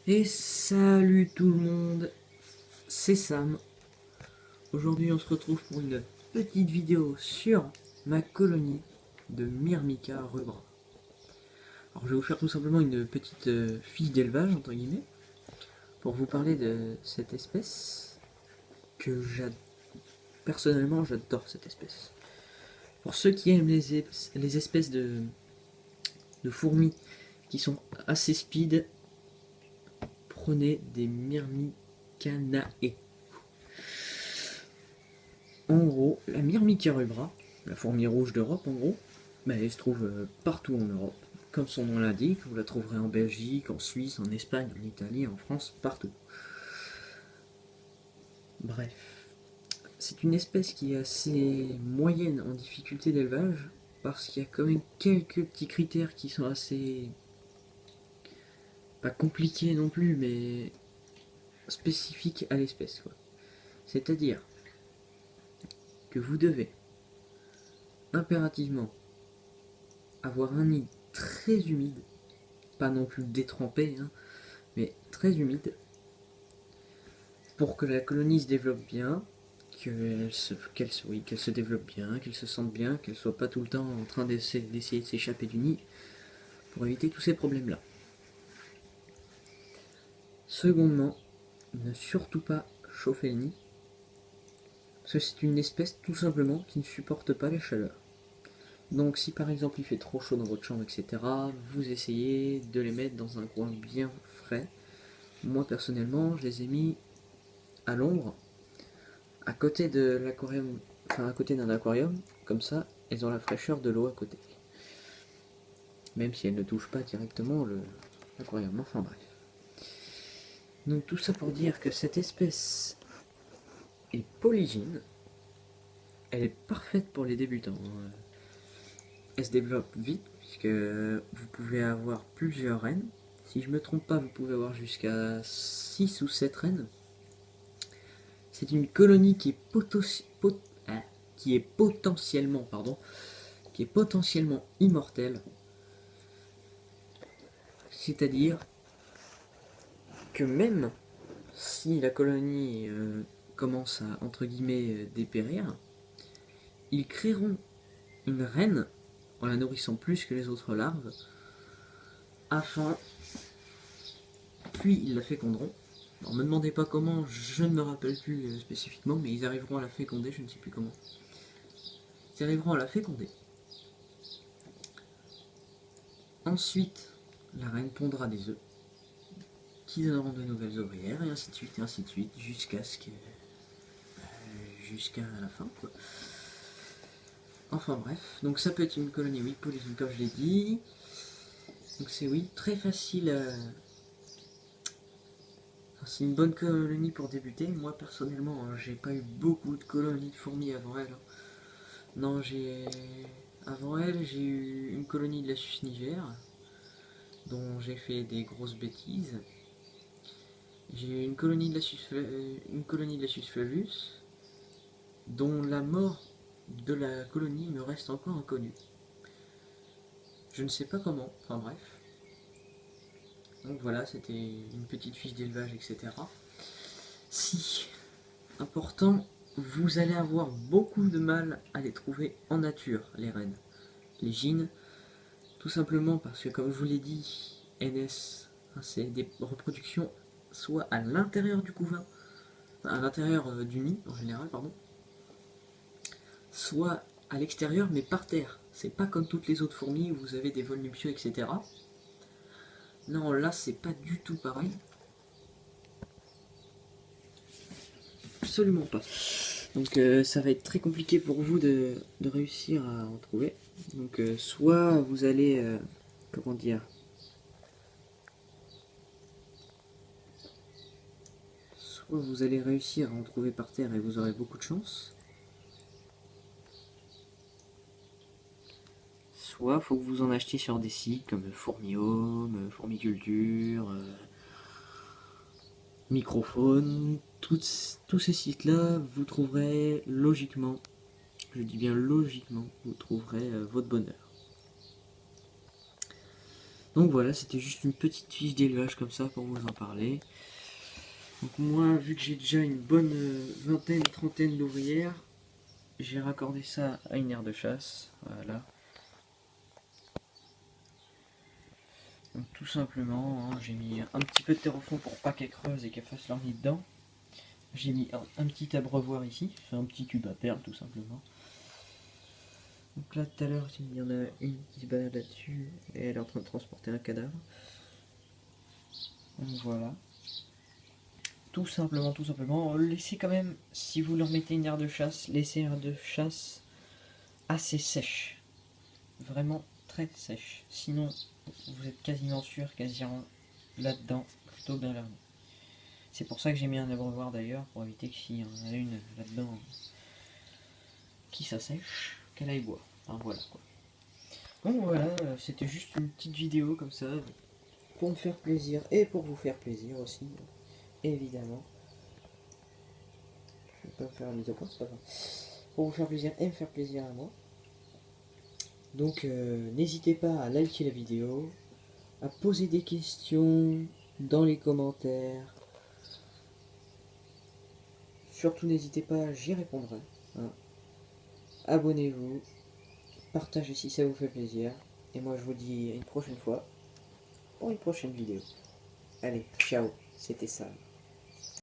Et salut tout le monde, c'est Sam. Aujourd'hui on se retrouve pour une petite vidéo sur ma colonie de Myrmica rubra. Alors je vais vous faire tout simplement une petite fiche d'élevage entre guillemets pour vous parler de cette espèce que j'adore. Personnellement j'adore cette espèce. Pour ceux qui aiment les espèces de fourmis qui sont assez speed, prenez des Myrmicanae. En gros, la Myrmica rubra, la fourmi rouge d'Europe en gros, elle se trouve partout en Europe. Comme son nom l'indique, vous la trouverez en Belgique, en Suisse, en Espagne, en Italie, en France, partout. Bref, c'est une espèce qui est assez moyenne en difficulté d'élevage, parce qu'il y a quand même quelques petits critères qui sont assez... pas compliqués non plus, mais spécifiques à l'espèce. C'est-à-dire que vous devez impérativement avoir un nid très humide, pas non plus détrempé, hein, mais très humide, pour que la colonie se développe bien, qu'elle se développe bien, qu'elle se sente bien, qu'elle soit pas tout le temps en train d'essayer de s'échapper du nid, pour éviter tous ces problèmes-là. Secondement, ne surtout pas chauffer le nid, parce que c'est une espèce tout simplement qui ne supporte pas la chaleur. Donc si par exemple il fait trop chaud dans votre chambre, etc., vous essayez de les mettre dans un coin bien frais. Moi personnellement, je les ai mis à l'ombre, à côté de l'aquarium, enfin à côté d'un aquarium, comme ça, elles ont la fraîcheur de l'eau à côté. Même si elles ne touchent pas directement l'aquarium, enfin bref. Donc tout ça pour dire que cette espèce est polygyne, elle est parfaite pour les débutants. Elle se développe vite, puisque vous pouvez avoir plusieurs reines. Si je me trompe pas, vous pouvez avoir jusqu'à 6 ou 7 reines. C'est une colonie qui est potentiellement, qui est potentiellement immortelle. C'est-à-dire que même si la colonie commence à, entre guillemets, dépérir, ils créeront une reine en la nourrissant plus que les autres larves, afin, puis ils la féconderont. Alors me demandez pas comment, je ne me rappelle plus spécifiquement, mais ils arriveront à la féconder, je ne sais plus comment. Ils arriveront à la féconder. Ensuite, la reine pondra des œufs, qui donneront de nouvelles ouvrières, et ainsi de suite, jusqu'à ce que... jusqu'à la fin, quoi. Enfin bref, donc ça peut être une colonie, oui, polygyne, comme je l'ai dit. Donc c'est, oui, très facile enfin, c'est une bonne colonie pour débuter. Moi, personnellement, j'ai pas eu beaucoup de colonies de fourmis avant elle. Non, j'ai... Avant elle, j'ai eu une colonie de la Suisse Niger, dont j'ai fait des grosses bêtises. J'ai eu une colonie de la Suisse Flavus, dont la mort de la colonie me reste encore inconnue. Je ne sais pas comment, enfin bref. Donc voilà, c'était une petite fiche d'élevage, etc. Si, important, vous allez avoir beaucoup de mal à les trouver en nature, les rennes. Les gynes, tout simplement parce que, comme je vous l'ai dit, NS, c'est des reproductions soit à l'intérieur du couvain, à l'intérieur du nid en général, pardon, soit à l'extérieur mais par terre. C'est pas comme toutes les autres fourmis où vous avez des vols nuptiaux, etc. Non, là c'est pas du tout pareil. Absolument pas. Donc ça va être très compliqué pour vous de réussir à en trouver. Donc soit vous allez, comment dire, soit vous allez réussir à en trouver par terre et vous aurez beaucoup de chance, soit faut que vous en achetiez sur des sites comme Fourmiome, Fourmiculture, Microphone, tous ces sites-là, vous trouverez logiquement, je dis bien logiquement, vous trouverez votre bonheur. Donc voilà, c'était juste une petite fiche d'élevage comme ça pour vous en parler. Donc moi, vu que j'ai déjà une bonne vingtaine, trentaine d'ouvrières, j'ai raccordé ça à une aire de chasse. Voilà. Donc tout simplement, hein, j'ai mis un petit peu de terre au fond pour pas qu'elles creusent et qu'elles fassent leur nid dedans. J'ai mis un petit abreuvoir ici, c'est un petit tube à perles tout simplement. Donc là tout à l'heure il y en a une qui se balade là-dessus et elle est en train de transporter un cadavre. Donc voilà. Tout simplement, laissez quand même, si vous leur mettez une aire de chasse, laissez une aire de chasse assez sèche. Vraiment très sèche. Sinon, vous êtes quasiment sûr qu'elles iront là-dedans, plutôt bien vernis. C'est pour ça que j'ai mis un abreuvoir d'ailleurs, pour éviter que s'il y en a une là-dedans qui s'assèche, qu'elle aille boire. Enfin voilà quoi. Donc voilà, c'était juste une petite vidéo comme ça, pour me faire plaisir et pour vous faire plaisir aussi, évidemment. Je vais pas me faire un mise au point, c'est pas grave. Pour vous faire plaisir et me faire plaisir à moi. Donc n'hésitez pas à liker la vidéo, à poser des questions dans les commentaires. Surtout n'hésitez pas, j'y répondrai. Hein. Abonnez-vous, partagez si ça vous fait plaisir. Et moi je vous dis à une prochaine fois pour une prochaine vidéo. Allez, ciao, c'était Sam.